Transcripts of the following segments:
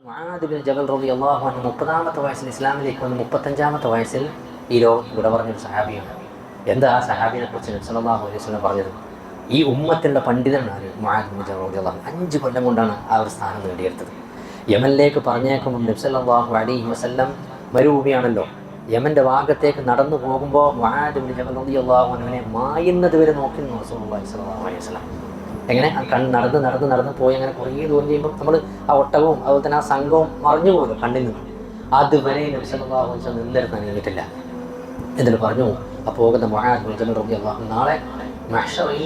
Muadh bin ജബൽ റളിയല്ലാഹു അൻഹു 30-ാമത്തെ വയസ്സിൽ ഇസ്ലാമിലേക്ക് വന്ന് 35-ാമത്തെ വയസ്സിൽ ഈ ലോകം ഇവിടെ പറഞ്ഞൊരു സഹാബിയാണ്. എന്താ ആ സഹാബിയെ കുറിച്ച് നബി സല്ലല്ലാഹു അലൈഹി വസല്ലം പറഞ്ഞത്? ഈ ഉമ്മത്തിൻ്റെ പണ്ഡിതനാണ് മുആദ് ബിൻ ജബൽ റളിയല്ലാഹു അൻഹു. 5 കൊല്ലം കൊണ്ടാണ് ആ ഒരു സ്ഥാനം നേടിയെടുത്തത്. യമനിലേക്ക് പറഞ്ഞേക്കുമ്പോൾ നബി സല്ലല്ലാഹു അലൈഹി വസല്ലം മരുഭൂമിയാണല്ലോ, യമൻ്റെ ഭാഗത്തേക്ക് നടന്നു പോകുമ്പോൾ മുആദ് ബിൻ ജബൽ റളിയല്ലാഹു അൻഹുവിനെ മായുന്നത് വരെ നോക്കി റസൂലുള്ളാഹി സ്വല്ലല്ലാഹു അലൈഹി വസല്ലം. എങ്ങനെ നടന്ന് പോയി അങ്ങനെ കുറേ ദൂരം ചെയ്യുമ്പോൾ നമ്മൾ ആ ഒട്ടകവും അതുപോലെ തന്നെ ആ സംഘവും മറിഞ്ഞു പോകുമല്ലോ കണ്ണിൽ നിന്ന്. അതുവരെ നബി സല്ലല്ലാഹു അലൈഹി വസല്ലം നിന്നിരുത്താൻ കഴിഞ്ഞിട്ടില്ല. എന്നിട്ട് പറഞ്ഞു, ആ പോകുന്ന മുആദ് ബിൻ ജബൽ റളിയല്ലാഹു അൻഹു നാളെ മഹ്ശറിൽ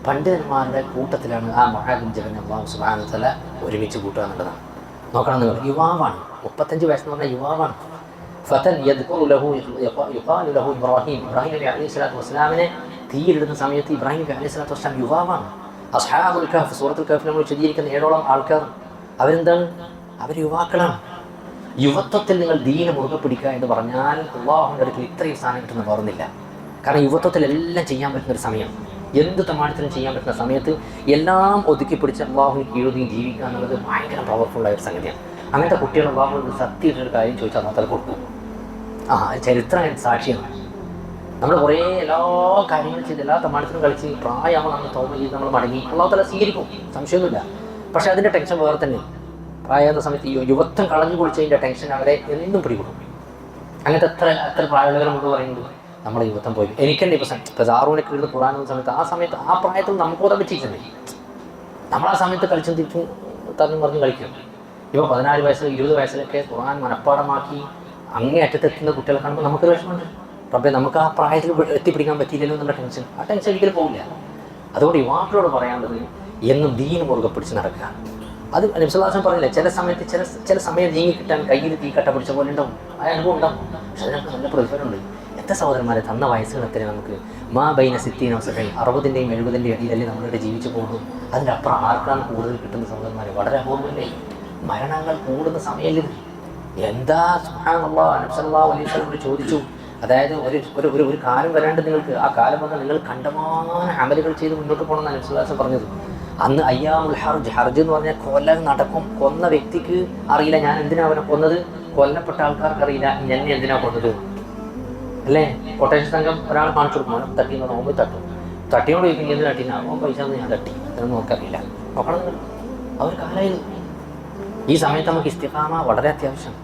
പണ്ഡിതന്മാരുടെ കൂട്ടത്തിലാണ് ആ മുആദ് ബിൻ ജബലിനെ അല്ലാഹു സുബ്ഹാനഹു വ തആല ഒരുമിച്ച് കൂട്ടുക എന്നുള്ളതാണ്. നോക്കണം, നിങ്ങൾ യുവാവാണ്, 35 വയസ്സെന്ന് പറഞ്ഞാൽ യുവാവാണ്. ഫതൻ യദ്കുറു ലഹു യുഖാലു ലഹു ഇബ്രാഹിം നബി അലൈഹി സ്വലാത്തു വസ്സലാമിനെ തീയിലിടുന്ന സമയത്ത് ഇബ്രാഹിം നബി അലൈഹി സ്വലാത്തു വസ്സലാം യുവാവാണ്. അസ്ഹാബുൽ കഹ്ഫ്, സൂറത്തുൽ കഹ്ഫിൽ നമ്മൾ വിശദീകരിക്കുന്ന 7ഓളം ആൾക്കാർ അവരെന്താണ്? അവർ യുവാക്കളാണ്. യുവത്വത്തിൽ നിങ്ങൾ ദീന മുറുകെ പിടിക്കുക എന്ന് പറഞ്ഞാൽ അള്ളാഹുവിൻ്റെ അടുക്കൽ ഇത്രയും സ്ഥാനം കിട്ടുന്ന വേറൊന്നില്ല. കാരണം യുവത്വത്തിൽ എല്ലാം ചെയ്യാൻ പറ്റുന്നൊരു സമയം, എന്ത് തമാഴത്തിനും ചെയ്യാൻ പറ്റുന്ന സമയത്ത് എല്ലാം ഒതുക്കി പിടിച്ച് അള്ളാഹുവിന് കീഴൊതുങ്ങി ജീവിക്കുക എന്നുള്ളത് ഭയങ്കര പവർഫുള്ളായ ഒരു സംഗതിയാണ്. അങ്ങനത്തെ കുട്ടികൾ അള്ളാഹുവിന് സത്യമായിട്ടൊരു കാര്യം ചോദിച്ചാൽ അന്നത്തെ കൊടുക്കും. ചരിത്രം സാക്ഷിയാണ്. നമ്മൾ കുറേ എല്ലാ കാര്യങ്ങളും ചെയ്ത് എല്ലാ തമാഴത്തിനും കളിച്ച് പ്രായമാകുമ്പോൾ നമ്മൾ തോമ ചെയ്ത് നമ്മൾ മടങ്ങി അള്ളാഹു തആല സ്വീകരിക്കും, സംശയമൊന്നുമില്ല. പക്ഷേ അതിൻ്റെ ടെൻഷൻ വേറെ തന്നെ. പ്രായമാകുന്ന സമയത്ത് യുവത്വം കളഞ്ഞു കുളിച്ചതിൻ്റെ ടെൻഷൻ അവരെ എന്നും പിടികൂടും. അങ്ങനത്തെ എത്ര പ്രായമുള്ളവർ നമുക്ക് പറയുന്നത് നമ്മുടെ യുവത്വം പോയി. എനിക്കെന്നെ ഇപ്പോൾ സാറൂനൊക്കെ ഇരുന്ന് ഖുർആൻ സമയത്ത് ആ പ്രായത്തിൽ നമുക്ക് ഓരോ പറ്റിയിട്ടുണ്ട്. നമ്മൾ ആ സമയത്ത് കളിച്ചും തിരിച്ചും പറഞ്ഞ് കളിക്കും. ഇപ്പോൾ 14 വയസ്സ് 20 വയസ്സിലൊക്കെ ഖുർആൻ മനഃപ്പാടമാക്കി അങ്ങേ അറ്റത്തെത്തുന്ന കുട്ടികളെ കാണുമ്പോൾ നമുക്കൊരു വിഷമമുണ്ട്. റബ്ബേ, നമുക്ക് ആ പ്രായത്തിൽ എത്തിപ്പിടിക്കാൻ പറ്റിയില്ലല്ലോ എന്നുള്ള ടെൻഷൻ. ആ ടെൻഷൻ ഒരിക്കലും പോകില്ല. അതുകൊണ്ട് യുവാക്കളോട് പറയാനുള്ളത് എന്നും ദീൻ മുറുകെ പിടിച്ച് നടക്കുക. അത് നബി സല്ലല്ലാഹു അലൈഹി വസല്ലം പറഞ്ഞില്ല, ചില സമയം നീങ്ങി കിട്ടാൻ കയ്യിൽ തീ കട്ട പിടിച്ച പോലെ ഉണ്ടാവും, ആ അനുഭവം ഉണ്ടാവും. പക്ഷെ അതിനൊക്കെ നല്ല പ്രതിഫലമുണ്ട്. എത്ര സഹോദരന്മാരെ തന്ന വയസ്സുകളെത്തിന് നമുക്ക് മാ ബൈന 60 വയസ്സുകൾ 60-ന്റെയും 70-ന്റെയും ഇടയിലല്ലേ നമ്മളിവിടെ ജീവിച്ചു പോകുന്നു. അതിൻ്റെ അപ്പുറം ആർക്കാണ് കൂടുതൽ കിട്ടുന്ന സഹോദരന്മാരെ? വളരെ അപൂർവമല്ലേ. മരണങ്ങൾ കൂടുന്ന സമയമില്ല. എന്താ സുബ്ഹാനല്ലാഹ്, നബി സല്ലല്ലാഹു അലൈഹി വസല്ലം ചോദിച്ചു, അതായത് ഒരു കാലം വരാണ്ട് നിങ്ങൾക്ക്, ആ കാലം വന്നാൽ നിങ്ങൾ കണ്ടമാനം അമലുകൾ ചെയ്ത് മുന്നോട്ട് പോകണമെന്നാണ് നബി സല്ലല്ലാഹു അലൈഹി വസല്ലം പറഞ്ഞത്. അന്ന് അയ്യാമുൽ ഹർജ് എന്ന് പറഞ്ഞാൽ കൊല്ലം നടക്കും. കൊന്ന വ്യക്തിക്ക് അറിയില്ല ഞാൻ എന്തിനാ അവനെ കൊന്നത്, കൊല്ലപ്പെട്ട ആൾക്കാർക്ക് അറിയില്ല ഞാൻ എന്തിനാ കൊന്നത് അല്ലേ. കൊട്ടേഷൻ സംഘം ഒരാൾ കാണിച്ചു കൊടുക്കും, അവനെ തട്ടി എന്ന് പറഞ്ഞാൽ തട്ടിയോട് ചോദിക്കും എന്ത് തട്ടിനാ, പൈസ ഒന്നും ഞാൻ തട്ടി, അതൊന്നും നോക്കറിയില്ല. നോക്കണം നിങ്ങൾ, അവർ കാലായത്. ഈ സമയത്ത് നമുക്ക് ഇസ്തിഖാമ വളരെ അത്യാവശ്യം.